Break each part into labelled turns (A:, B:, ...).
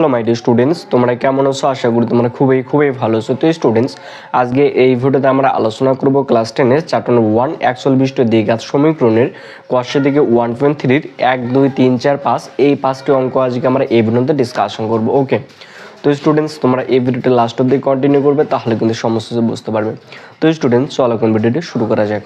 A: Hello my dear students, তোমরা কেমন আছো? আশা করি তোমরা খুবই ভালো আছো। তো স্টুডেন্টস, আজকে এই ভিডিওতে আমরা আলোচনা করব ক্লাস 10 চ্যাপ্টার 1 অ্যাকচুয়াল বিশিষ্ট দ্বিঘাত সমীকরণের কোশ্চেন থেকে 1.3 1 2 3 4 5 এই পাঁচটি অঙ্ক আজকে আমরা এই ভিডিওতে ডিসকাশন করব। ওকে, তো স্টুডেন্টস তোমরা এই ভিডিওটা লাস্ট অবধি কন্টিনিউ করবে, তাহলে কিন্তু সমস্ত কিছু বুঝতে পারবে। তো স্টুডেন্টস, চলো এখন ভিডিওটি শুরু করা যাক।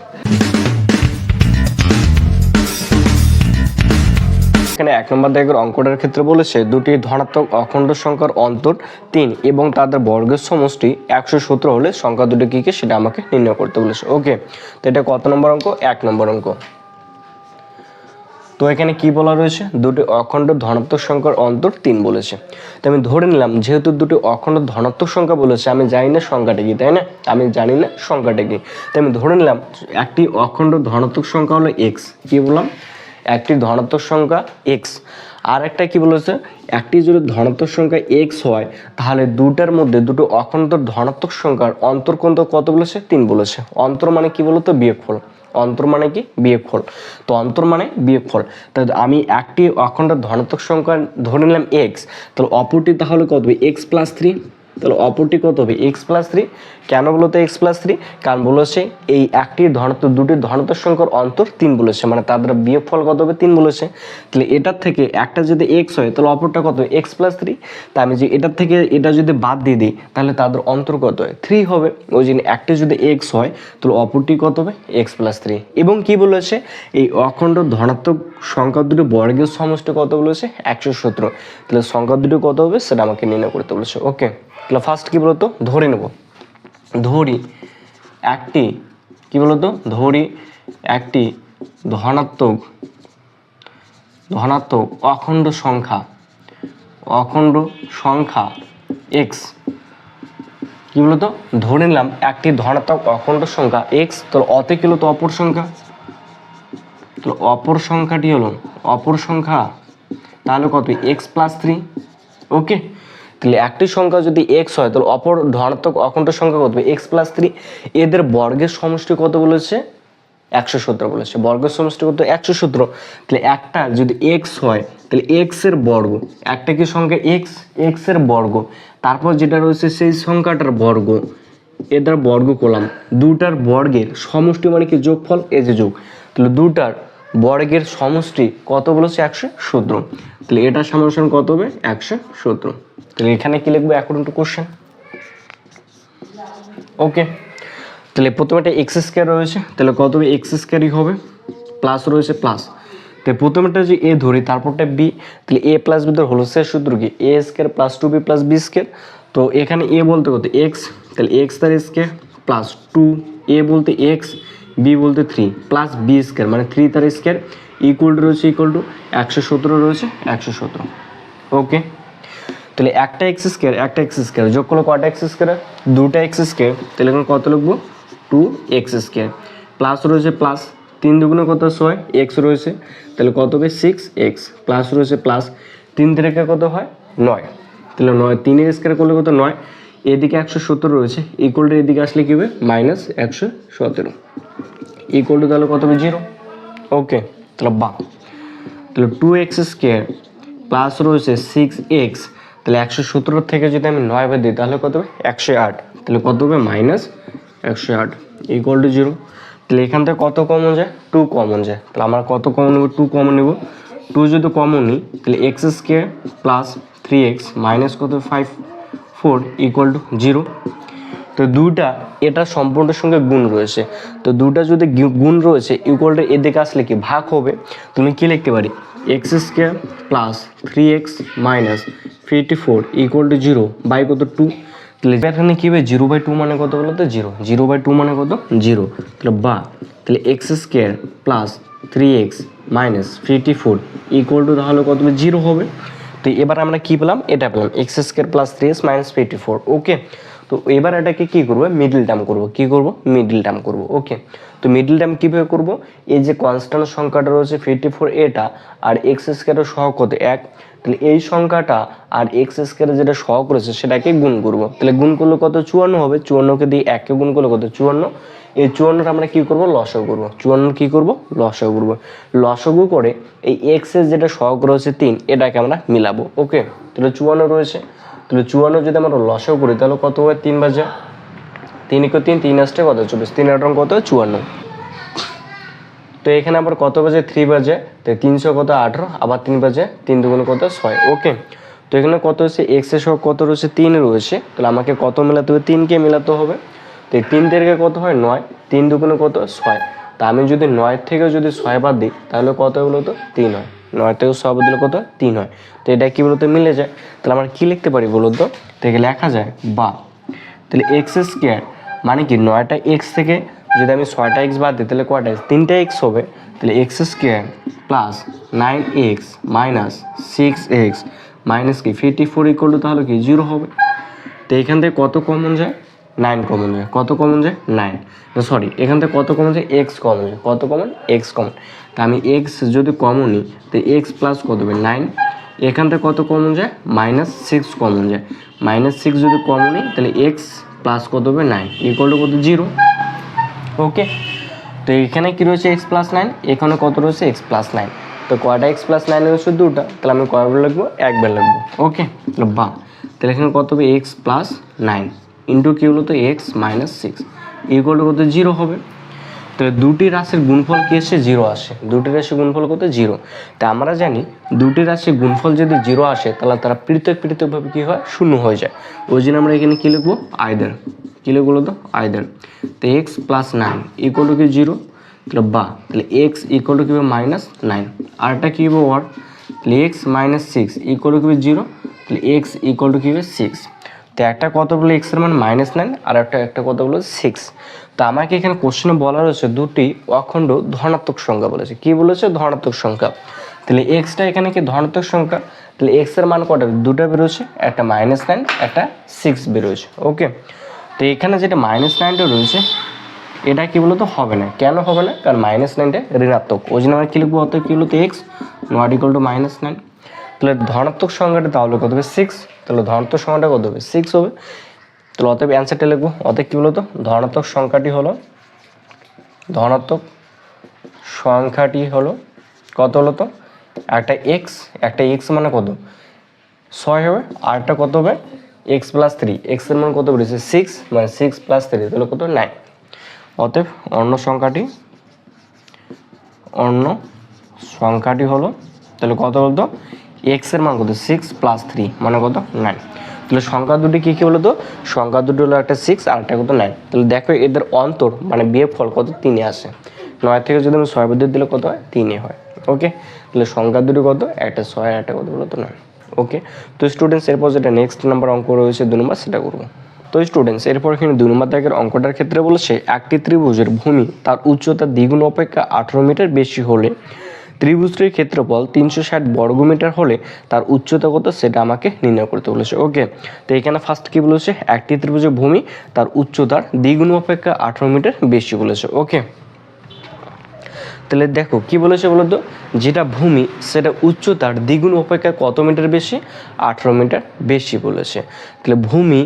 A: এখানে 1 নম্বর দাগের অঙ্কটার ক্ষেত্রে বলেছে দুটি ধনাত্মক অখণ্ড সংখ্যার অন্তর 3 এবং তাদের বর্গের সমষ্টি 117 হলে সংখ্যা দুটি কি কি সেটা আমাকে নির্ণয় করতে বলেছে। ওকে, তো এটা কত নম্বর অঙ্ক? 1 নম্বর অঙ্ক। তো এখানে কি বলা রয়েছে? দুটি অখণ্ড ধনাত্মক সংখ্যার অন্তর 3 বলেছে। তো আমি ধরে নিলাম যেহেতু দুটি অখণ্ড ধনাত্মক সংখ্যা বলেছে, আমি জানি না সংখ্যাটা কি, তাই না? আমি জানি না সংখ্যাটা কি, তাই আমি ধরে নিলাম একটি অখণ্ড ধনাত্মক সংখ্যা হলো x। কি বললাম? একটি ধনাত্মক সংখ্যা x। আর একটা কি বলেছে? একটি যদি ধনাত্মক সংখ্যা x হয়, তাহলে দুটার মধ্যে দুটো অখণ্ড ধনাত্মক সংখ্যার অন্তর কত বলেছে? 3 বলেছে। অন্তর মানে কি বলতো? বিয়োগফল। অন্তর মানে কি? বিয়োগফল। তো অন্তর মানে বিয়োগফল। তাহলে আমি একটি অখণ্ড ধনাত্মক সংখ্যা ধরে নিলাম x, তাহলে অপরটি তাহলে কত হবে? x plus 3। তাহলে অপরটি কত হবে? x plus 3। কেন বলতো x প্লাস 3? কারণ বলেছে এই একটি ধনাত্মক দুটি ধনাত্মক সংখ্যার অন্তর 3 বলেছে, মানে তাদের বিয়োগফল কত হবে? 3 বলেছে। তাহলে এটার থেকে একটা যদি x হয়, তাহলে অপরটা কত? x plus 3। তাই আমি যে এটার থেকে এটা যদি বাদ দিয়ে দিই, তাহলে তাদের অন্তর কত হয়? 3 হবে। ওই জন্য একটা যদি x হয়, তাহলে অপরটি কত হবে? x plus 3। এবং কি বলেছে? এই অখণ্ড ধনাত্মক সংখ্যা দুটি বর্গের সমষ্টি কত বলেছে? 117। তাহলে সংখ্যা দুটি কত হবে সেটা আমাকে নির্ণয় করতে বলেছে। ওকে, তাহলে ফার্স্ট কি বলতো? ধরে নেব, ধরি একটি কি বলতো? ধরি একটি ধনাত্মক অখণ্ড সংখ্যা x। কি বলতো? ধরে নিলাম একটি ধনাত্মক অখণ্ড সংখ্যা x। তাহলে অতে কি হলো? তো অপর সংখ্যা। তাহলে অপর সংখ্যাটি হলো অপর সংখ্যা, তাহলে কত? x plus 3। ওকে, তাহলে একটি সংখ্যা যদি x হয়, তাহলে অপর ধনাত্মক অখণ্ড সংখ্যা কত হবে? x plus 3। এদের বর্গের সমষ্টি কত বলেছে? 117 বলেছে। বর্গের সমষ্টি কত? 117। তাহলে একটা যদি x হয়, তাহলে x এর বর্গ, একটা কি সংখ্যা x এর বর্গ, তারপর যেটা রয়েছে সেই সংখ্যাটার বর্গ, এদের বর্গ করলাম। দুটার বর্গের সমষ্টি মানে কি? যোগফল। এই যে যোগ, তাহলে দুটার বর্গের সমষ্টি কত বলেছে? 117। তাহলে এটা সমান কত হবে? 117। তাহলে এখানে কি লিখবো? According to question. ওকে, তাহলে প্রথমে একটা এক্স স্কোয়ার রয়েছে, তাহলে কত হবে? এক্স স্কোয়ারই হবে, প্লাস রয়েছে প্লাস। তাহলে প্রথমেটা যে এ ধরি, তারপরটা বি, তাহলে এ প্লাস বি ধর হোল স্কোয়ার সূত্র কি? A square plus 2b plus B square. তো এখানে এ বলতে কত? এক্স, তাহলে এক্স তার স্কোয়ার প্লাস 2, এ বলতে এক্স, বি বলতে 3 প্লাস বি স্কোয়ার মানে 3 তার স্কোয়ার ইকুয়াল টু 117 রয়েছে 117। ওকে, তাহলে একটা এক্স স্কোয়ার যোগ করলে কটা এক্স স্কোয়ার? দুটা এক্স স্কোয়ার। তাহলে এখন কত লিখবো? 2x স্কোয়ার প্লাস রয়েছে প্লাস 3 দুগুণে কত? 6 এক্স রয়েছে, তাহলে কত হবে? 6x প্লাস রয়েছে প্লাস 3 থেকে কত হয়? 9। তাহলে 9 3 স্কোয়ার করলে কত? 9। এদিকে 117 রয়েছে ইকুয়াল টু এদিকে আসলে কি হবে? মাইনাস 117 ইকুয়াল টু তাহলে কত হবে? 0। ওকে, তাহলে তাহলে 2x স্কোয়ার প্লাস রয়েছে 6x, তাহলে 117 থেকে যদি আমি 9 বাদ দিই, তাহলে কত হবে? 108। তাহলে কত হবে? Minus 108 equal to 0। তাহলে এখান থেকে কত কমন যায়? 2 কমন যায়। তাহলে আমরা কত কমন নেব? 2 কমন নেব। 2 যদি কমন নিই, তাহলে x square plus 3x minus কত? 4 ইকুয়াল টু 0। তো দুটা এটা সম্পূর্ণের সঙ্গে গুণ রয়েছে, তো দুটা যদি গুণ রয়েছে ইকুয়াল টু এদিকে আসলে কি? ভাগ হবে। তুমি কি লিখতে পারি? X square plus 3x minus 54 equal to 0 by কত? 2। তাহলে এখানে কি হবে? 0/2 মানে কত বলো তো? 0। 0/2 মানে কত? 0। তাহলে x square plus 3x minus 54 equal two তাহলে কত হবে? 0 হবে। তো এবার আমরা কি পেলাম? এটা পেলাম x square plus 3x minus 54। ওকে, তো এবার এটাকে কি করবো? মিডল টার্ম করবো। কি করবো? মিডল টার্ম করবো। ওকে, তো মিডল টার্ম কীভাবে করবো? এই যে কনস্ট্যান্ট সংখ্যাটা রয়েছে 54 এটা, আর এক্স স্কোয়ারের সহগ কত? 1। তাহলে এই সংখ্যাটা আর এক্স স্কোয়ারের যেটা সহগ রয়েছে সেটাকে গুণ করবো। তাহলে গুণ করলে কত? 54 হবে। 54কে দিয়ে 1কে গুণ করলে কত? 54 এই 54 আমরা কি করব লসাগু করব, 54 কি করব লসাগু করব। লসাগু করে এই এক্স এর যেটা সহগ রয়েছে 3 এটাকে আমরা মিলাবো। ওকে, তাহলে 54 রয়েছে, তাহলে 54 যদি আমরা লসাগু করি তাহলে কত হয় 3 বাজে 3 × 3 3 আসছে কত 24, 3 8 কত 54। তো এখানে আবার কত বাজে 3 বাজে, তো 300 কত 18, আবার 3 বাজে 3 দুগুণে কত 6। ওকে, তো এখানে কত হচ্ছে এক্স এর সহগ কত রয়েছে 3 রয়েছে, তাহলে আমাকে কত মেলাতে হবে 3কে মেলাতে হবে। তো এই 3 থেকে কত হয় 9, 3 দুগুণে কত 6। তা আমি যদি 9 থেকে যদি 6 বাদ দিই তাহলে কত হলো তো 3 হয়, 9 থেকে 6 বাদ দিলে কত 3 হয়। তো এটা কি বলতো মিলে যায়, তাহলে আমরা কি লিখতে পারি বলো তো, থেকে লেখা যায় বা তাহলে এক্স স্কোয়ার মানে কি 9টা এক্স থেকে যদি আমি 6টা এক্স বাদ দিই তাহলে কয়টা 3টা এক্স হবে, তাহলে x square plus 9x minus 6x minus কি 54 ইকুয়াল টু তাহলে কি 0 হবে। তো এখান থেকে কত কমন যায় 9 কমন যায়, কত কমন যায় 9, সরি এখান থেকে কত কমন যায় এক্স কমন যায়, কত কমন এক্স কমন। তা আমি এক্স যদি কমন নিই তো এক্স প্লাস কত হবে 9, এখান থেকে কত কমন যায় -6 কমন যায়, -6 যদি কমন নিই তাহলে এক্স প্লাস কত হবে 9 ইকুয়াল টু কত 0। ওকে, তো এখানে কি রয়েছে x প্লাস 9, এখানে কত রয়েছে x প্লাস 9, তো কয়টা x প্লাস 9 রয়েছে 2টা, তাহলে আমি কয়বার লিখবো একবার লিখবো। ওকে, তাহলে বা তাহলে এখানে কত হবে x প্লাস 9 ইন্টু কি হলো তো x মাইনাস 6 ইকুয়াল টু কত 0 হবে। তাহলে দুটি রাশির গুণফল কি আসে 0 আসে, দুটি রাশির গুণফল কত 0। তা আমরা জানি দুটি রাশির গুণফল যদি 0 আসে তাহলে তারা পৃথক পৃথকভাবে কি হয় শূন্য হয়ে যায়, ওই জন্য আমরা এখানে কি লিখবো আইদার, কি লিখবো বলো তো আইদার। তো x প্লাস 9 ইকুয়াল টু কি 0, তাহলে বা তাহলে x ইকুয়াল টু কি হবে -9, আরটা কি হবে ওয়ার, তাহলে x মাইনাস 6 ইকুয়াল টু কি হবে 0, তাহলে x ইকুয়াল টু কি হবে 6। তো একটা কত বলে x এর মান -9 আর একটা কত বলে 6। তো আমাকে এখানে কোশ্চেনে বলা রয়েছে দুটি অখণ্ড ধনাত্মক সংখ্যা বলেছে, কি বলেছে ধনাত্মক সংখ্যা। তাহলে এক্সটা এখানে কি ধনাত্মক সংখ্যা, তাহলে x এর মান কটা দুটো বেরোচ্ছে, একটা -9 একটা 6 বেরোচ্ছে। ওকে, তো এখানে যেটা -9টা রয়েছে এটা কি বলতো হবে না, কেন হবে না, কারণ -9টা ঋণাত্মক, ওই জন্য আমরা কি লিখবো অত কি বলতো x নট ইকুয়াল টু -9। তাহলে ধনাত্মক সংখ্যাটা তাহলে কত হবে 6, তাহলে ধনাত্মক সংখ্যাটা কত হবে 6 হবে। তাহলে অতএব অ্যান্সারটা লিখবো, অতএব কি বলতো ধনাত্মক সংখ্যাটি হলো কত হলো তো একটা x মানে কত 6 হবে, আর একটা কত হবে x প্লাস 3, x এর মান কত বেরিয়েছে 6 মানে 6 প্লাস 3 তাহলে কত 9। অতএব অন্য সংখ্যাটি হলো তাহলে কত বলতো x এর মান কত 6 প্লাস 3 মানে কত 9। তাহলে সংখ্যা দুটি কি বলতো, সংখ্যা দুটি হলো একটা 6 আর একটা কত 9। তাহলে দেখো এদের অন্তর মানে বিয়োগফল কত 3 এ আসে, 9 থেকে যদি আমি 6 বাদ দিলে কত হয় 3 হয়। ওকে, তাহলে সংখ্যা দুটি কত একটা 6 আর একটা কত বলতো 9। ওকে, তো স্টুডেন্টস এরপর যেটা নেক্সট নাম্বার অঙ্ক রয়েছে 2 নম্বর সেটা করবো। তো স্টুডেন্টস এরপর এখানে 2 নম্বর দাগের অঙ্কটার ক্ষেত্রে বলেছে একটি ত্রিভুজের ভূমি তার উচ্চতা দ্বিগুণ অপেক্ষা 18 মিটার বেশি হলে ত্রিভুজটির ক্ষেত্রফল 360 বর্গমিটার হলে তার উচ্চতা কত সেটা আমাকে নির্ণয় করতে বলেছে। ওকে, তো এখানে ফার্স্ট কি বলেছে একটি ত্রিভুজের ভূমি তার উচ্চতার দ্বিগুণ অপেক্ষা 18 মিটার বেশি বলেছে। ওকে, তাহলে দেখো কি বলেছে বলতো, যেটা ভূমি সেটা উচ্চতার দ্বিগুণ অপেক্ষা কত মিটার বেশি 18 মিটার বেশি বলেছে। তাহলে ভূমি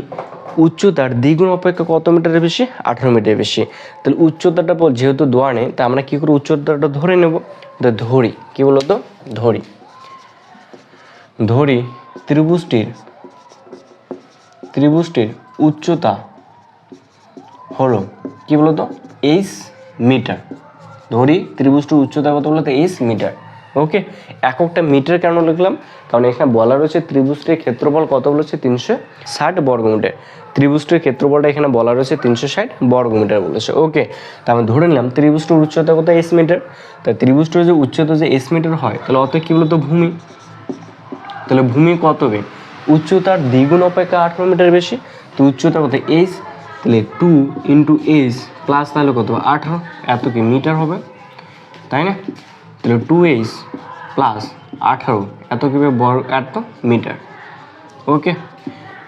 A: উচ্চতার দ্বিগুণ অপেক্ষা কত মিটারের বেশি 18 মিটার বেশি। তাহলে উচ্চতাটা যেহেতু দেওয়া নেই তা আমরা কি করে উচ্চতাটা ধরে নেব, তো ধরি কি বলতো ধরি ত্রিভুজটির উচ্চতা হলো কি বলতো h মিটার, ধরি ত্রিভুজটির উচ্চতা কত বলতো h মিটার। ওকে, এককটা মিটার কেন লিখলাম, কারণ এখানে বলা রয়েছে ত্রিভুজটির ক্ষেত্রফল কত বলেছে 360 বর্গমিটার, ত্রিভুজটির ক্ষেত্রফলটা এখানে বলা রয়েছে 360 বর্গমিটার বলেছে। ওকে, তা আমি ধরে নিলাম ত্রিভুজটির উচ্চতা কত h মিটার, তাই ত্রিভুজটির যে উচ্চতা যে h মিটার হয় তাহলে অত কি বলতো ভূমি, তাহলে ভূমি কত হবে উচ্চতার দ্বিগুণ অপেক্ষা 18 মিটার বেশি, তো উচ্চতা কত h, তাহলে 2 × h প্লাস তাহলে কত 18 এত কি মিটার হবে, তাই না। তাহলে 2h প্লাস 18 এত কি এত মিটার। ওকে,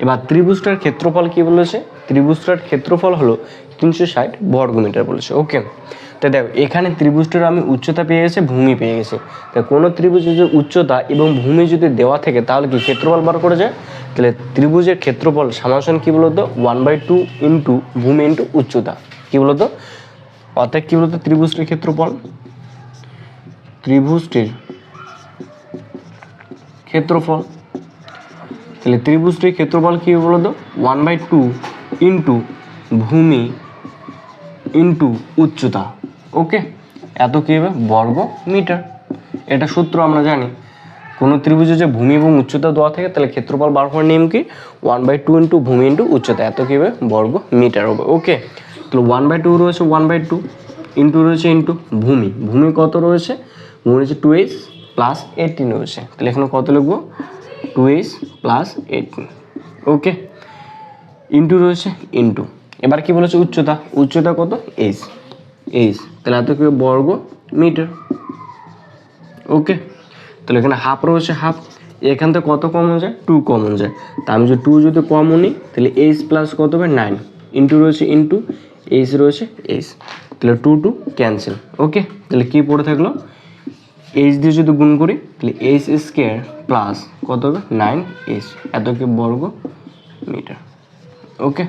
A: এবার ত্রিভুজটার ক্ষেত্রফল কি বলেছে, ত্রিভুজটার ক্ষেত্রফল হলো 360 বর্গমিটার বলেছে। ওকে, তো দেখো এখানে ত্রিভুজটার আমি উচ্চতা পেয়ে গেছি, ভূমি পেয়ে গেছি, তো কোনো ত্রিভুজের যে উচ্চতা এবং ভূমি যদি দেওয়া থাকে তাহলে কি ক্ষেত্রফল বার করে যায়, তাহলে ত্রিভুজের ক্ষেত্রফল সমান কি বলতো 1/2 ইন্টু ভূমি ইন্টু উচ্চতা, কি বলতো অর্থাৎ কি বলতো ত্রিভুজটির ক্ষেত্রফল, ত্রিভুজটির ক্ষেত্রফল, তাহলে ত্রিভুজটির ক্ষেত্রফল কি বলতো 1/2 ইন্টু ভূমি ইন্টু উচ্চতা। ওকে, এত কি হবে বর্গ মিটার। এটা সূত্র আমরা জানি, কোনো ত্রিভুজে যে ভূমি এবং উচ্চতা দেওয়া থাকে তাহলে ক্ষেত্রফল বার করার নিয়ম কি 1/2 ইন্টু ভূমি ইন্টু উচ্চতা, এত কি হবে বর্গ মিটার হবে। ওকে, তাহলে 1/2 রয়েছে 1/2 ইন্টু রয়েছে ইন্টু ভূমি, ভূমি কত রয়েছে, ভূমি রয়েছে 2h প্লাস 18 রয়েছে, তাহলে এখানে কত লিখবো 2h প্লাস 18। ওকে, ইন্টু রয়েছে ইন্টু, এবার কি বলেছে উচ্চতা, উচ্চতা কত h, তাহলে এত কি বর্গ মিটার। ওকে, তাহলে এখানে হাফ রয়েছে হাফ, এখান থেকে কত কমন যায় 2 কমন যায়, তা আমি যদি 2 যদি কমন নিই তাহলে h প্লাস কত হবে 9 ইন্টু রয়েছে ইন্টু h রয়েছে h, তাহলে 2 2 ক্যান্সেল। ওকে, তাহলে কি পড়ে থাকলো h দিয়ে যদি গুণ করি তাহলে h স্কোয়ার প্লাস কত হবে 9h, এত কি বর্গ মিটার। ওকে,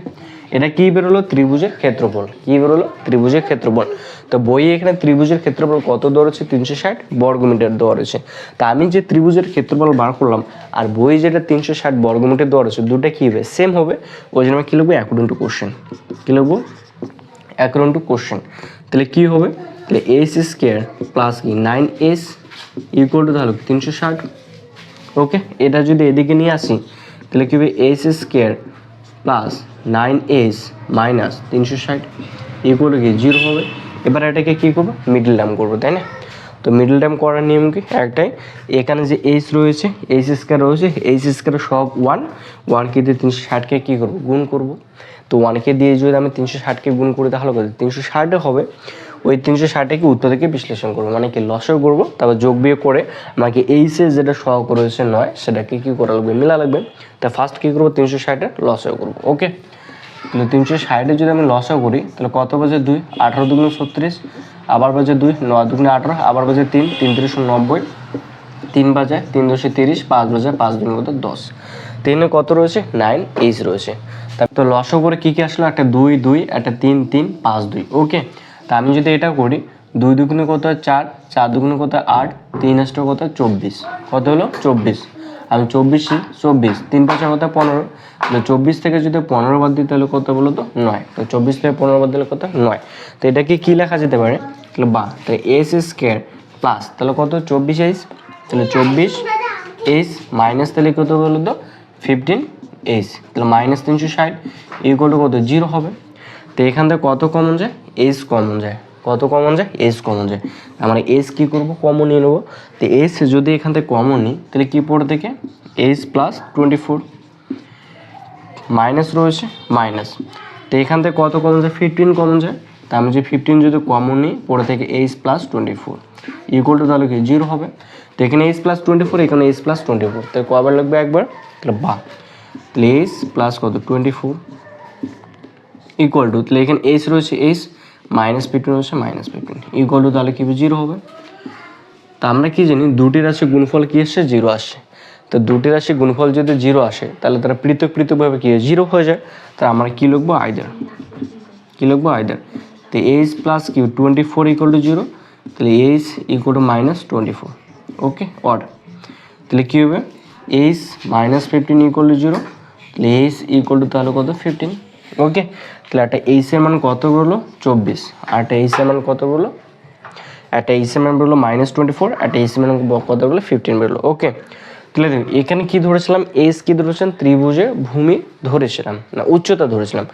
A: এটা কি বেরোলো ত্রিভুজের ক্ষেত্রফল, কি বেরোলো ত্রিভুজের ক্ষেত্রফল। তো বইয়ে এখানে ত্রিভুজের ক্ষেত্রফল কত দেওয়া রয়েছে 360 বর্গমিটার দেওয়া রয়েছে, তা আমি যে ত্রিভুজের ক্ষেত্রফল বার করলাম আর বইয়ে যেটা 360 বর্গমিটার দেওয়া রয়েছে দুটো কি হবে সেম হবে, ওই জন্য আমি কী লিখবো অ্যাকর্ডিং টু কোশ্চেন, কী লিখবো অ্যাকর্ডিং টু কোশ্চেন। তাহলে কী হবে, তাহলে h স্কোয়ার প্লাস কি 9h ইকুয়াল টু তাহলে 360। ওকে, এটা যদি এদিকে নিয়ে আসি তাহলে কী হবে h square plus 9h minus 360 equal to কি 0 হবে। এবার এটাকে কী করবো মিডল টার্ম করবো, তাই না। তো মিডল টার্ম করার নিয়ম কি একটাই, এখানে যে h রয়েছে h স্কোয়ার রয়েছে, h স্কোয়ার সব 1 কে দিয়ে 360কে কী করবো গুণ করবো, তো 1কে দিয়ে যদি আমি 360কে গুণ করি তাহলে কত 360 হবে, ওই 360কে উত্তর থেকে বিশ্লেষণ করবো, মানে কি লসও করবো, তারপর যোগ বিয়োগ করে আমাকে এইচে যেটা সহগ রয়েছে 9 সেটাকে কী করা লাগবে মিলা লাগবে। তা ফার্স্ট কী করবো 360-এর লসও করবো। ওকে, তাহলে 360-এ যদি আমি লসও করি তাহলে কত বাজে 2, 18 দুগুণ 36, আবার বাজে 2, 9 দুগুণে 18, আবার বাজে 3, 3 3 90, 3 বাজে 3 10 30, 5 বাজে 5 দুগুণ কত 10, 3-এ কত রয়েছে 9h রয়েছে। তারপর লসও করে কী কী আসলো একটা 2 2, একটা 3 3, 5 2। ওকে, তা আমি যদি এটা করি 2 দুগুণে কত হয় 4, 4 দুগুণে কত হয় 8, 3 আসটা কত 24, কত হলো 24, আমি 24 24, 3 5 কত 15, তাহলে 24 থেকে যদি 15 বাদ দিই তাহলে কত বলো তো 9, তো 24 থেকে 15 বাদ দিলে কত 9, তো এটাকে কী লেখা যেতে পারে তাহলে বা, তাহলে h স্কোয়ার প্লাস তাহলে কত 24h, তাহলে 24h মাইনাস তাহলে কত বলো তো 15h, তাহলে মাইনাস 360 ইকুয়াল টু কত 0 হবে। তো এখান থেকে কত কমন যায় h কমন যায়, কত কমন যায় h কমন যায়, আমরা h কী করবো কমন নিয়ে নেবো। তো h যদি এখান থেকে কমন নিই তাহলে কী পড়ে থেকে h প্লাস 24 মাইনাস রয়েছে মাইনাস, তো এখান থেকে কত কমন যায় 15 কমন যায়, তা আমি যে 15 যদি কমন নিই পড়ে থেকে h প্লাস 24 ইকুয়াল টু তাহলে কি 0 হবে। তো এখানে h প্লাস 24, এখানে h প্লাস 24, তাই কবার লাগবে একবার, তাহলে বা, তাহলে h প্লাস কত 24 ইকুয়াল টু, তাহলে এখানে h রয়েছে h মাইনাস 15 রয়েছে মাইনাস 15 ইকুয়াল টু তাহলে কি 0 হবে। তা আমরা কি জানি দুটি রাশি গুণফল কি আসছে 0 আসছে, তো দুটি রাশি গুণফল যদি 0 আসে তাহলে তারা পৃথক পৃথকভাবে কি 0 হয়ে যায়, তা আমরা কী লিখবো আইদার, কী লিখবো আইদার, তো h প্লাস কি 24 ইকুয়াল টু 0, তাহলে h equal to minus 24। Okay, or তাহলে কী হবে h মাইনাস 15 ইকুয়াল টু 0, তাহলে h ইকুয়াল টু তাহলে কত 15। ওকে, তাহলে একটা h এর মান কত বললো 24, আর একটা h এর মান কত বললো, একটা h এর মান বললো মাইনাস 24, একটা h এর মান কত বললো 15 বললো। ওকে, তাহলে দেখুন এখানে কি ধরেছিলাম h কি ধরেছিলাম ত্রিভুজের ভূমি ধরেছিলাম না উচ্চতা ধরেছিলাম,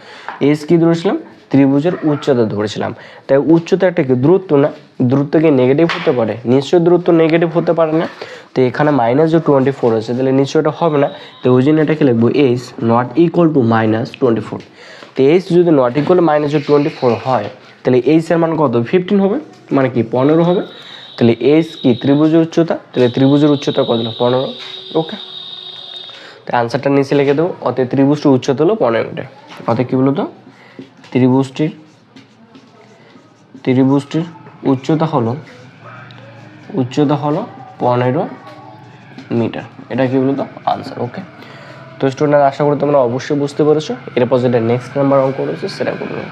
A: h কি ধরেছিলাম ত্রিভুজের উচ্চতা ধরেছিলাম, তাই উচ্চতা একটা কি দূরত্ব না, দূরত্ব কি নেগেটিভ হতে পারে, নিশ্চয়ই দূরত্ব নেগেটিভ হতে পারে না, তো এখানে মাইনাস যে 24 আছে তাহলে নিশ্চয়ই এটা হবে না, তো ওই জন্য এটাকে লিখবো h not equal to minus 24। তো h যদি নট ইকুয়াল মাইনাস 24 হয় তাহলে h এর মান কত 15 হবে, মানে কি 15 হবে, তাহলে h কি ত্রিভুজের উচ্চতা, তাহলে ত্রিভুজের উচ্চতা কত হলো 15। ওকে, তো আনসারটা নিচে লিখে দেবো, অতএব ত্রিভুজটির উচ্চতা হলো 15 মিটার। অতএব কী বলো তো ত্রিভুজটির উচ্চতা হলো 15 মিটার, এটা কি বলো তো আনসার। ওকে, তো স্টুডেন্ট আশা করি তোমরা অবশ্যই বুঝতে পেরেছো, এরপর যেটা নেক্সট নাম্বার অঙ্ক রয়েছে সেটা করবো।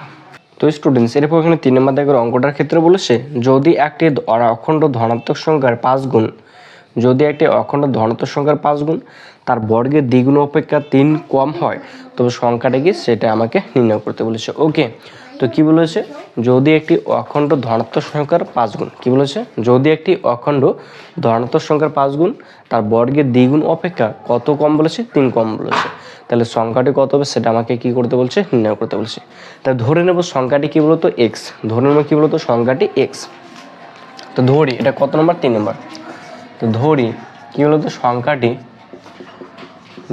A: তো স্টুডেন্টস এরপর এখানে 3 নম্বর দাগের অঙ্কটার ক্ষেত্রে বলেছে যদি একটি অখণ্ড ধনাত্মক সংখ্যার 5 গুণ, যদি একটি অখণ্ড ধনাত্মক সংখ্যার 5 গুণ তার বর্গের দ্বিগুণ অপেক্ষা 3 কম হয় তবে সংখ্যাটা কি সেটা আমাকে নির্ণয় করতে বলেছে। ওকে, তো কি বলেছে, যদি একটি অখণ্ড ধনাত্মক সংখ্যার 5 গুণ, কি বলেছে, যদি একটি অখণ্ড ধনাত্মক সংখ্যার 5 গুণ তার বর্গের দ্বিগুণ অপেক্ষা কত কম বলেছে, 3 কম বলেছে, তাহলে সংখ্যাটি কত হবে সেটা আমাকে কি করতে বলছে, নির্ণয় করতে বলছে। তাহলে ধরে নেব সংখ্যাটি কি বলতো এক্স, ধরে নেব কি বলতো সংখ্যাটি এক্স। তো ধরি এটা কত নম্বর, 3 নম্বর। তো ধরি কি বলতো সংখ্যাটি,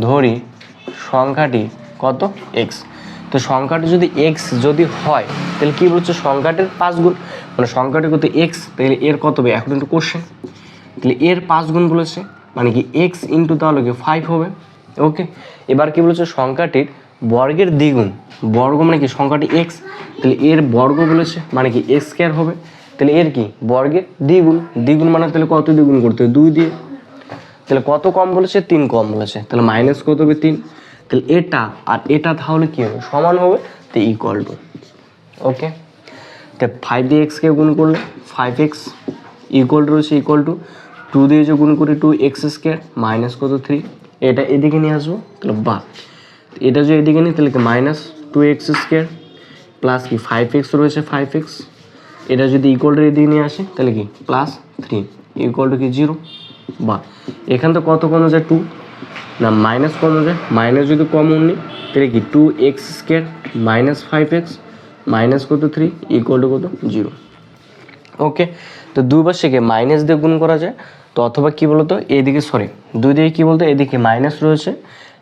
A: ধরি সংখ্যাটি কত এক্স। তো সংখ্যাটি যদি এক্স যদি হয় তাহলে কি বলছে সংখ্যাটির 5 গুণ, মানে সংখ্যাটি কত এক্স, তাহলে এর কত হবে, এখন একটু কোশ্চেন, তাহলে এর 5 গুণ বলেছে মানে কি এক্স ইন্টু তাহলে কি 5 হবে। ওকে, এবার কি বলেছে সংখ্যাটির বর্গের দ্বিগুণ, বর্গ মানে কি সংখ্যাটি এক্স, তাহলে এর বর্গ বলেছে মানে কি এক্স স্কয়ার হবে, তাহলে এর কি বর্গের দ্বিগুণ, দ্বিগুণ মানে তাহলে কত দ্বিগুণ করতে হবে, 2 দিয়ে, তাহলে কত কম বলেছে, 3 কম বলেছে, তাহলে মাইনাস কত হবে 3, তাহলে এটা আর এটা তাহলে কি হবে সমান হবে, তো ইকুয়াল টু। ওকে, তো 5 দিয়ে এক্সকে গুণ করলে 5x ইকুয়াল টু রয়েছে ইকুয়াল টু 2 দিয়ে যে গুণ করি 2x স্কয়ার মাইনাস কত 3, এটা এদিকে নিয়ে আসবো, তাহলে বা এটা যদি এদিকে নিই তাহলে কি মাইনাস 2x স্কয়ার প্লাস কি 5x রয়েছে 5x, এটা যদি ইকুয়াল টু এদিকে নিয়ে আসি তাহলে কি প্লাস 3 ইকুয়াল টু কি 0, বা এখান থেকে কত কমে যায় 2 না মাইনাস কমে যায়, মাইনাস যদি কমন নিই তাহলে কি 2x square minus 5x minus কত 3 ইকুয়াল টু কত 0। ওকে, তো দুই পাশে মাইনাস দিয়ে গুণ করা যায়, তো অথবা কি বলতো এদিকে সরি দুই দিকে কি বলতো এদিকে মাইনাস রয়েছে,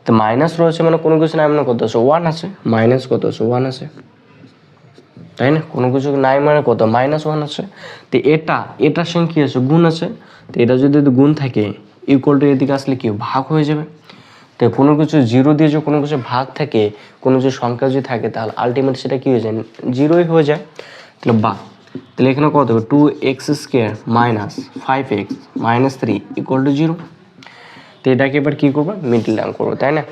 A: তো মাইনাস রয়েছে মানে কোনো কিছু নাই মানে কত আছে 1 আছে, মাইনাস কত আছে 1 আছে, তাই না, কোনো কিছু নাই মানে কত মাইনাস 1 আছে, তো এটার সঙ্গে কি আছে গুণ আছে, তো এটা যদি গুণ থাকে ইকুয়াল টু এদিকে আসলে কি ভাগ হয়ে যাবে, তো কোনো কিছু 0 দিয়ে যে কোনো কিছু ভাগ থাকে, কোনো কিছু সংখ্যা যদি থাকে তাহলে আলটিমেট সেটা কি হয়ে যায় 0ই হয়ে যায়, তাহলে বা তাহলে এখানে কত হবে 2x square minus 5x minus 3 equal to 0। তো এটাকে এবার কী করবো মিডল টার্ম করবো, তাই না,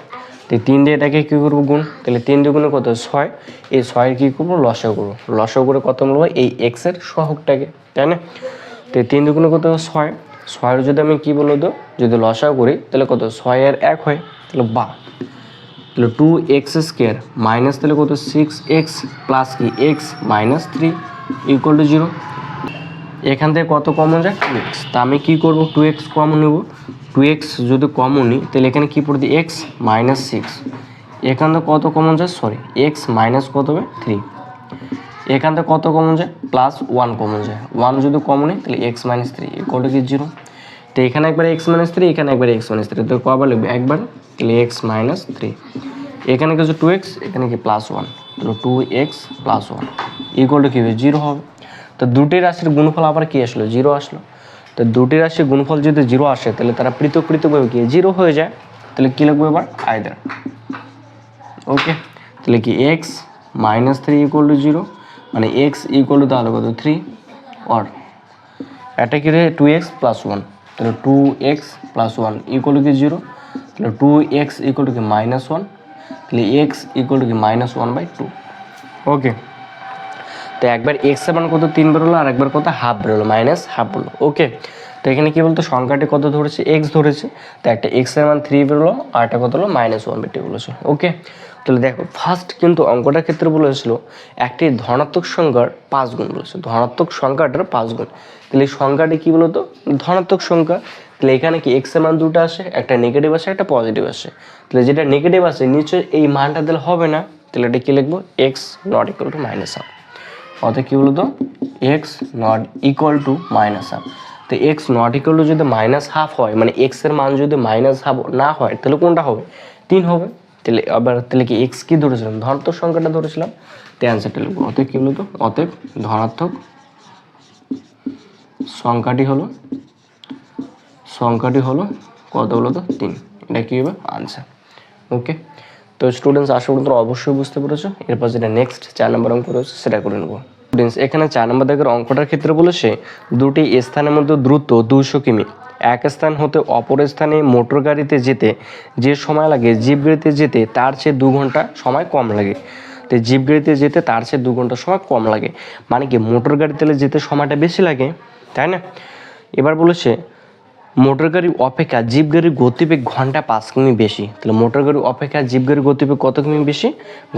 A: তো 3 দিয়ে এটাকে কী করবো গুণ, তাহলে 3 দিয়ে গুণে কত 6, এই 6 কী করবো লসাগু করবো, লসাগু করে কত মিলবো এই এক্সের সহগটাকে, তাই না, তো 3 দিয়ে গুণে কত 6, 6 যদি আমি কী বলো তো যদি লসাগু করি তাহলে কত 6 এর 1 হয়, তাহলে বা তাহলে 2x স্কয়ার মাইনাস তাহলে কত 6x প্লাস কি x মাইনাস 3 ইকুয়াল টু 0। এখান থেকে কত কমন যায় 2x, তা আমি কী করবো 2x কমন নেব, 2x যদি কমন নিই তাহলে এখানে কী পড়বে x মাইনাস 6, এখান থেকে কত কমন যায় সরি x মাইনাস কত হবে 3, এখান থেকে কত কমন যায় প্লাস 1 কমন যায়, 1 যদি কমন নিই তাহলে x মাইনাস 3 ইকুয়াল টু কি 0। তো এখানে একবার x মাইনাস 3 এখানে একবার x মাইনাস 3, তো কবার লিখবে একবার, তাহলে x মাইনাস 3, এখানে কিছু 2x এখানে কি প্লাস 1, তাহলে 2x প্লাস 1 ইকুয়াল টু কী হবে 0 হবে। তো দুটি রাশির গুণফল আবার কি আসলো 0 আসলো, তো দুটি রাশির গুণফল যদি 0 আসে তাহলে তারা পৃথক পৃথকভাবে কি 0 হয়ে যায়, তাহলে কী লিখবো এবার আইদার। ওকে, তাহলে কি x মাইনাস 3 ইকুয়াল টু 0 মানে x ইকুয়াল টু তাহলে কত 3, অর এটা কি রে 2x প্লাস 1, তাহলে 2x প্লাস 1 ইকুয়াল টু কি 0, তাহলে 2x ইকুয়াল টু কি মাইনাস 1, তাহলে x ইকুয়াল টু কি মাইনাস 1/2। ওকে, তো একবার x এর মান কত 3 বেরোলো আর একবার কত হাফ বেরোলো মাইনাস হাফ বললো। ওকে, তো এখানে কি বলতো সংখ্যাটি কত ধরেছে x ধরেছে, তো একটা x এর মান 3 বেরোলো আর একটা কত হলো মাইনাস 1/2 বলেছে। ওকে, তাহলে দেখো ফার্স্ট কিন্তু অঙ্কটার ক্ষেত্রে বলেছিল একটি ধনাত্মক সংখ্যার 5 গুণ বলেছে, ধনাত্মক সংখ্যাটার 5 গুণ, তাহলে এই সংখ্যাটি কি বলতো ধনাত্মক সংখ্যা, তাহলে এখানে কি x এর মান দুটো আসে, একটা নেগেটিভ আসে একটা পজিটিভ আসে, তাহলে যেটা নেগেটিভ আসে নিচে এই মানটা দিলে হবে না, তাহলে এটা কি লিখবো x not equal to minus half, অর্থাৎ কী বলতো x not equal to minus half. তো x নট ইকুয়াল টু যদি মাইনাস হাফ হয় মানে x এর মান যদি মাইনাস হাফ না হয় তাহলে কোনটা হবে 3 হবে, তাহলে আবার তাহলে কি x কি ধরেছিলাম ধনাত্মক সংখ্যাটা ধরেছিলাম, তো অ্যান্সারটা লিখবো, অতএব কী বলতো অতএব ধনাত্মক সংখ্যাটি হলো কত বলতো 3, এটা কী হবে আনসার। ওকে, তো স্টুডেন্টস আশা করি তোমরা অবশ্যই বুঝতে পেরেছো, এরপর যেটা নেক্সট 4 নম্বর অঙ্ক রয়েছে সেটা করে নেবো। স্টুডেন্টস এখানে 4 নম্বর দাগের অঙ্কটার ক্ষেত্রে বলেছে দুটি স্থানের মধ্যে দ্রুত 200 কিমি এক স্থান হতে অপর স্থানে মোটর গাড়িতে যেতে যে সময় লাগে জিপ গাড়িতে যেতে তার চেয়ে 2 ঘন্টা সময় কম লাগে, তো জিপ গাড়িতে যেতে তার চেয়ে 2 ঘন্টা সময় কম লাগে, মানে কি মোটর গাড়িতে যেতে সময়টা বেশি লাগে, তাই না? এবার বলেছে মোটর গাড়ি অপেক্ষা জিপ গাড়ির গতিবেগ ঘন্টা 5 কিমি বেশি, তাহলে মোটর গাড়ি অপেক্ষা জিপ গাড়ির গতিবেগ কত কিমি বেশি?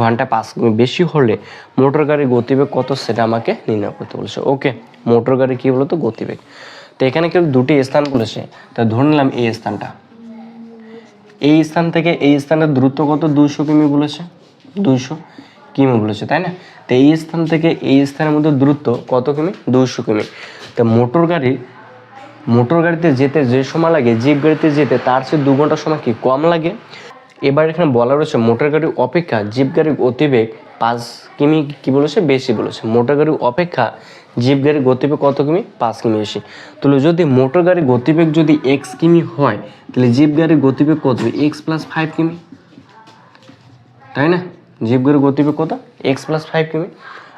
A: ঘন্টা 5 কিমি বেশি হলে মোটর গাড়ির গতিবেগ কত সেটা আমাকে নির্ণয় করতে বলেছে। ওকে, মোটর গাড়ি কী বলতো? গতিবেগ। তো এখানে কেউ দুটি স্থান বলেছে, তা ধরে নিলাম এই স্থানটা, এই স্থান থেকে এই স্থানের দূরত্ব কত? 200 কিমি বলেছে, 200 কিমি বলেছে, তাই না? তো এই স্থান থেকে এই স্থানের মধ্যে দূরত্ব কত কিমি? 200 কিমি। তো মোটর গাড়িতে যেতে যে সময় লাগে জিপ গাড়িতে যেতে তার চেয়ে 2 ঘন্টা সময় কি কম লাগে। এবার এখানে বলা রয়েছে মোটর গাড়ি অপেক্ষা জিপ গাড়ির গতিবেগ 5 কিমি কি বলেছে? বেশি বলেছে। মোটর গাড়ি অপেক্ষা জিপ গাড়ির গতিবেগ কত কিমি? 5 কিমি বেশি। তাহলে যদি মোটর গাড়ির গতিবেগ যদি x কিমি হয়, তাহলে জিপ গাড়ির গতিবেগ কত হবে? x + 5 কিমি, তাই না? জিপ গাড়ির গতিবেগ কত? x + 5 কিমি।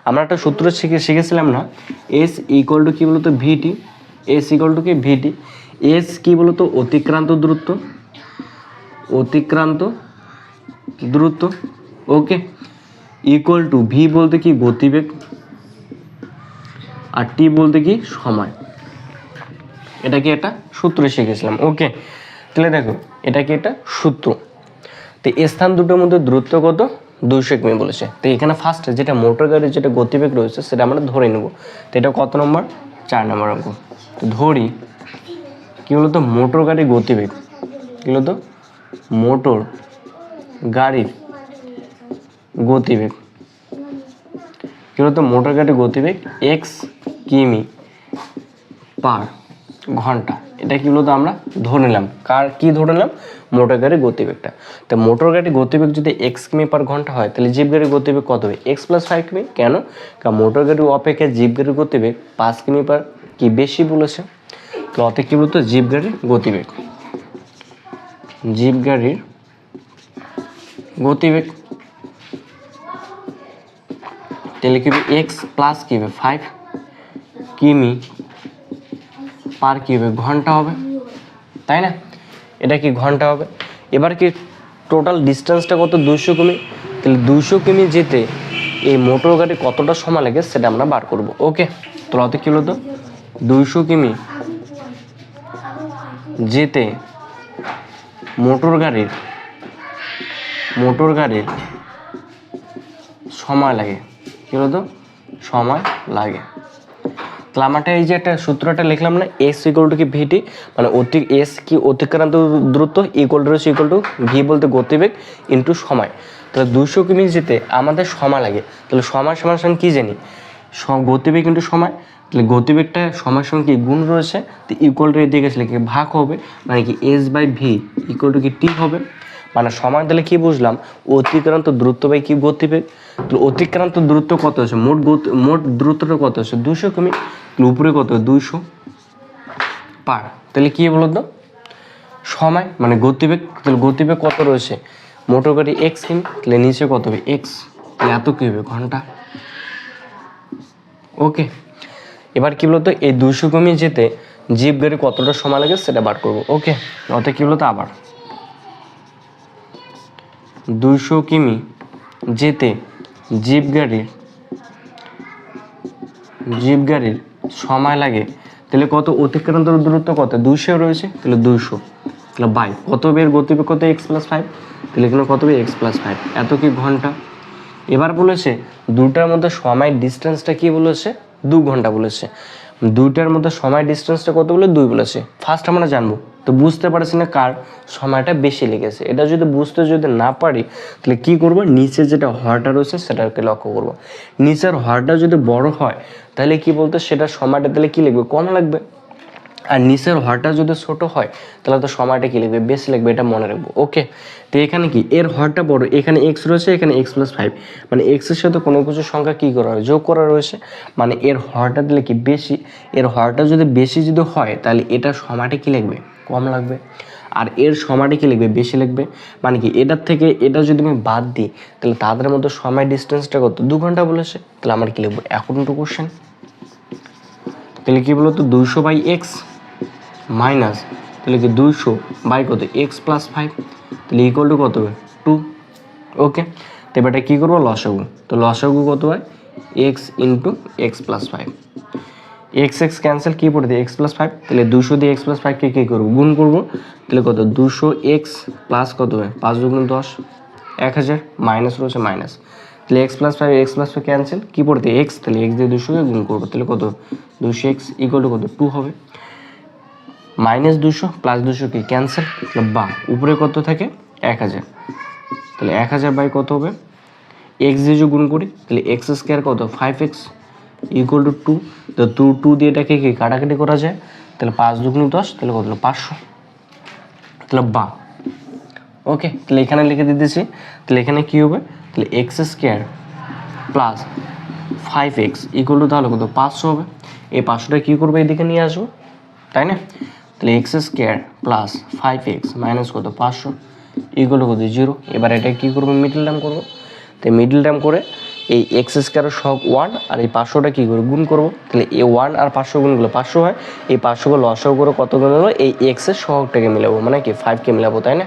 A: আমরা একটা সূত্র শিখেছিলাম না, s = কি বলতো? vt। s = কি? vt। s কি বলতো? অতিক্রান্ত দূরত্ব, ওকে, = v বলতে কি? গতিবেগ, আর t বলতে কি? সময়। এটা কি একটা সূত্র শিখেছিলাম, ওকে। তাহলে দেখো এটা কি? একটা সূত্র। তো স্থান দুটোর মধ্যে দূরত্ব কত? 200 কিমি বলেছে। তো এখানে ফার্স্টে যেটা মোটর গাড়ির যেটা গতিবেগ রয়েছে সেটা আমরা ধরে নেব। তো এটা কত নম্বর? 4 নম্বর অঙ্ক। তো ধরি কি বলতো? মোটর গাড়ির গতিবেগ, কি বলতো? মোটর গাড়ির গতিবেগ, কি বলতো? মোটর গাড়ির গতিবেগ x কিমি পার ঘন্টা। এটা কি বলতো? আমরা ধরে নিলাম, কার কি ধরে নিলাম? মোটর গাড়ির গতিবেগটা। তো মোটর গাড়ির গতিবেগ যদি x কিমি পার ঘন্টা হয়, তাহলে জিপ গাড়ির গতিবেগ কত হবে? x + 5 কিমি। কেন? কারণ মোটর গাড়ির অপেক্ষা জিপ গাড়ির গতিবেগ 5 কিমি পার কি বেশি বলেছে। তো অত কি বলতো? জিপ গাড়ির গতিবেগ, তাহলে কি হবে? x + কি হবে? 5 কিমি পার কি হবে? ঘন্টা হবে, তাই না? এটা কি ঘন্টা হবে। এবার কি টোটাল ডিস্টেন্সটা কত? 200 কিমি। তাহলে 200 কিমি যেতে এই মোটর গাড়ি কতটা সময় লাগে সেটা আমরা বার করব, ওকে। তো অত কি বলতো? 200 কিমি যেতে মোটর গাড়ির সময় লাগে, কি বলতো? সময় লাগে। তাহলে আমারটা এই যে একটা সূত্রটা লিখলাম না, s = কি? vt, মানে s কি? অতিক্রান্ত দূরত্ব, v বলতে গতিবেগ ইন্টু সময়। তাহলে 200 কিমি যেতে আমাদের সময় লাগে, তাহলে সময় সমান কি জানি? গতিবেগ ইন্টু সময়। তাহলে গতিবেগটা সময়ের সঙ্গে কি গুণ রয়েছে, তো এদিকে আসলে কি ভাগ হবে, মানে কি s/v = কি? t হবে। মানে সময় দিলে কি বুঝলাম? অতিক্রান্ত দূরত্ব বাই কি? গতিবেগ। তো অতিক্রান্ত দূরত্ব কত আছে? মোট দূরত্বটা কত আছে? 200 কিমি। উপরে কত? 200 পার। তাহলে কি বলতো? সময় মানে গতিবেগ। তাহলে গতিবেগ কত রয়েছে? মোটর গাড়ি x কিমি, তাহলে নিচে কত হবে? x, তাহলে এত কি হবে? ঘন্টা, ওকে। এবার কি বলতো? এই 200 কিমি যেতে জিপ গাড়ি কতটা সময় লাগে সেটা বার করবো, ওকে। অত কি বলতো? আবার 200 কিমি যেতে জিপ গাড়ির সময় লাগে, তাহলে কত? অতিক্রান্ত দূরত্ব কত? 200 রয়েছে, তাহলে 200, তাহলে বাই কত বের গতিবেগ কত? x + 5, তাহলে এখানে কত হবে? x + 5, এত কি ঘন্টা। এবার বলেছে দুটার মধ্যে সময় ডিস্টেন্সটা কি বলেছে? 2 ঘন্টা বলেছে। দুইটার মধ্যে সময় ডিস্টেন্সটা কত বলে? 2 বলেছে। ফার্স্ট আমরা জানবো, তো বুঝতে পারছি না কার সময়টা বেশি লেগেছে। এটা যদি বুঝতে না পারি তাহলে কি করব? নিচে যেটা হরটা রয়েছে সেটাকে লক্ষ্য করব। নিচের হরটা যদি বড় হয় তাহলে কি বলতো? সেটা সময়টা তাহলে কি লিখবে? কম লাগবে। আর নিচের হরটা যদি ছোট হয় তাহলে তো সময়টা কি লিখবে? বেশি লিখবে, এটা মনে রাখবো, ওকে। তো এখানে কি এর হরটা বড়, এখানে x রয়েছে, এখানে x + 5, মানে x এর সাথে কোনো কিছু সংখ্যা কি করা হয়? যোগ করা রয়েছে, মানে এর হরটা দিলে কি বেশি। এর হরটা যদি বেশি হয় তাহলে এটা সময়টা কি লিখবে? কম লাগবে। আর এর সময়টা কি লিখবে? বেশি লিখবে। মানে কি এটার থেকে এটা যদি আমি বাদ দিই তাহলে তাদের মধ্যে সময় ডিস্টেন্সটা কত? 2 ঘন্টা বলেছে। তাহলে আমরা কি লিখবো? এখন টু কোশ্চেন, তাহলে কি বলতো? 200/x মাইনাস, তাহলে কি 200 বাই কত? x + 5, তাহলে = কত হবে? 2, ওকে। তো এবার এটা কী করবো লসাগু, তো লসাগু কত হয় X into X plus five, X X cancel কী পড়ে দিই এক্স প্লাস ফাইভ, তাহলে 200 দিয়ে এক্স প্লাস ফাইভকে কী করবো গুণ করবো, তাহলে কত 200 এক্স প্লাস কত হয় 5 দুগুণ 10 1000 মাইনাস রয়েছে মাইনাস, তাহলে এক্স প্লাস ফাইভ ক্যান্সেল কী পড়তে এক্স, তাহলে এক্স দিয়ে 200কে গুণ করবো, তাহলে কত 200 এক্স ইকুয়াল টু কত 2 হবে, মাইনাস 200 প্লাস 200 কি ক্যান্সেল, বা উপরে কত থাকে 1000, তাহলে 1000 বাই কত হবে এক্স দিয়ে যে গুণ করি তাহলে এক্স স্কোয়ার কত 5x ইকুয়াল টু 2, তো 2 দিয়ে এটাকে কি কাটাকাটি করা যায়, তাহলে 5 দুগুণ 10, তাহলে কত হলো 500, তাহলে বা ওকে, তাহলে এখানে লিখে দিতেছি, তাহলে এখানে কী হবে, তাহলে x square plus 5x equal to তাহলে কত 500 হবে, এই 500টা কী করবে এদিকে নিয়ে আসবো তাই না, তাহলে x square plus 5x minus কত 500 ইকুয়াল টু কত 0, এবার এটা কী করবো মিডল টার্ম করবো, তো মিডল টার্ম করে এই এক্স স্কোয়ারের সব 1 আর এই 500টা কী করে গুণ করবো, তাহলে এই 1 আর 500 গুণগুলো 500 হয়, এই 500 লসাগু করে কত গুণ হলো এই এক্সের সহগটাকে মিলাবো মানে কি 5কে মিলাবো তাই না,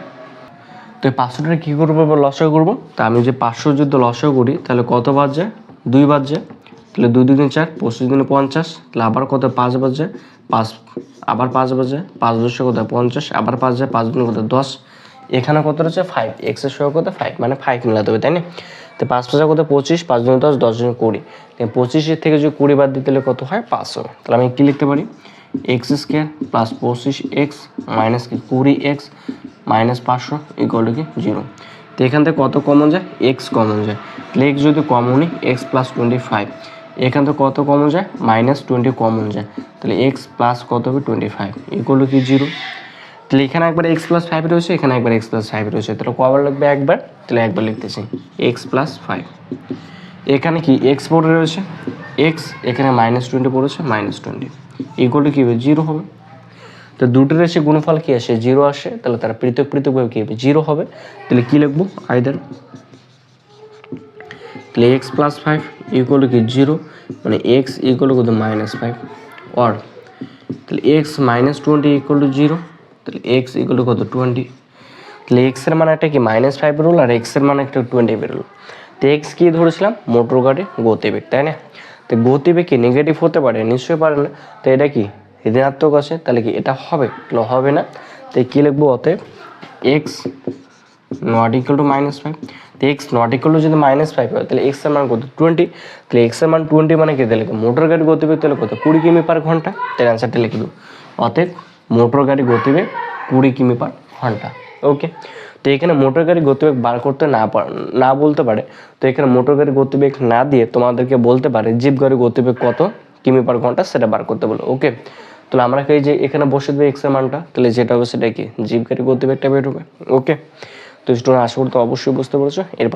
A: তো এই 500টা কী করবো এবার লসাগু করবো, তা আমি যে 500 যদি লসাগু করি তাহলে কত বাদ যায় 2 বাদ যায়, তাহলে 2 দুগুণে 4 25 দুগুণে 50, তাহলে আবার কত 5 বাদ যায় 5, আবার 5 বাদ যায় 5 10 কত 50, আবার 5 যায় 5 দুগুণে কত 10, এখানে কত রয়েছে 5 এক্সের সহগ কত 5 মানে 5 মিলাতে হবে তাই না, তো 5 5 কত 25, 5 দুগুণে 10 10 দুগুণে 20, 25 থেকে যদি 20 বাদ দিতে কত হয় 5 হবে, তাহলে আমি কী লিখতে পারি x square plus 25x minus কি 20x মাইনাস 500 ইকুয়াল টু কি 0, তো এখান থেকে কত কমন যায় এক্স কমন যায়, তাহলে এক্স যদি কমনই এক্স প্লাস 25, এখান থেকে কত কমন যায় মাইনাস 20 কমন যায়, তাহলে এক্স প্লাস কত হবে 25 ইকুয়াল টু কি 0, তাহলে এখানে একবার এক্স প্লাস 5 রয়েছে, এখানে একবার এক্স প্লাস 5 রয়েছে, তাহলে কবার লাগবে একবার, তাহলে একবার লিখতেছি এক্স প্লাস 5, এখানে কি এক্স পড়ে রয়েছে এক্স, এখানে মাইনাস 20 পড়েছে মাইনাস 20 ইকুয়াল টু কী হবে 0 হবে, তো দুটোর এসে গুণফল কী আসে 0 আসে, তাহলে তারা পৃথক পৃথকভাবে কী হবে 0 হবে, তাহলে কী লিখবো আইদার, তাহলে এক্স প্লাস 5 ইকুয়াল টু কি 0 মানে এক্স ইকুয়াল টু কত মাইনাস 5, অর তাহলে এক্স মাইনাস 20 ইকুয়াল টু 0, তাহলে এক্স ইকুয়াল টু কত 20, তাহলে এক্সের মানে একটা কি মাইনাস 5 বেরোল আর এক্সের মানে একটা 20 বেরোল, তো এক্স কী ধরেছিলাম মোটর গাড়ির গতিবেগ তাই না, তো গতিবেগ কি নেগেটিভ হতে পারে নিশ্চয়ই পারে না, তো এটা কি ঋণাত্মক আছে, তাহলে কি এটা হবে, তাহলে হবে না, তো কী লিখবো অতএব x not equal to minus 5, তো এক্স নট ইকুয়াল টু যদি মাইনাস 5 হয় তাহলে এক্সের মান কত 20, তাহলে এক্সের মান 20 মানে কি তাহলে মোটর গাড়ির গতিবেগ তাহলে কত 20 কিমি পার ঘন্টা, তাহলে অ্যান্সারটা লিখে দেবো অতএব মোটর গাড়ির গতিবেগ 20 কিমি পার ঘন্টা, ওকে, তো এখানে মোটর গাড়ির গতিবেগ বার করতে না বলতে পারে, তো এখানে মোটর গাড়ির গতিবেগ না দিয়ে তোমাদেরকে বলতে পারে জিপ গাড়ির গতিবেগ কত কিমি পার ঘন্টা সেটা বার করতে বলো, ওকে, তাহলে আমরা এই যে এখানে বসে দেবো এক্সের মানটা, তাহলে যেটা হবে সেটা কি জিপ গাড়ির গতিবেগটা বের হবে, ওকে, তো স্টুডেন্ট আশা করতে অবশ্যই বুঝতে পেরেছো, এরপর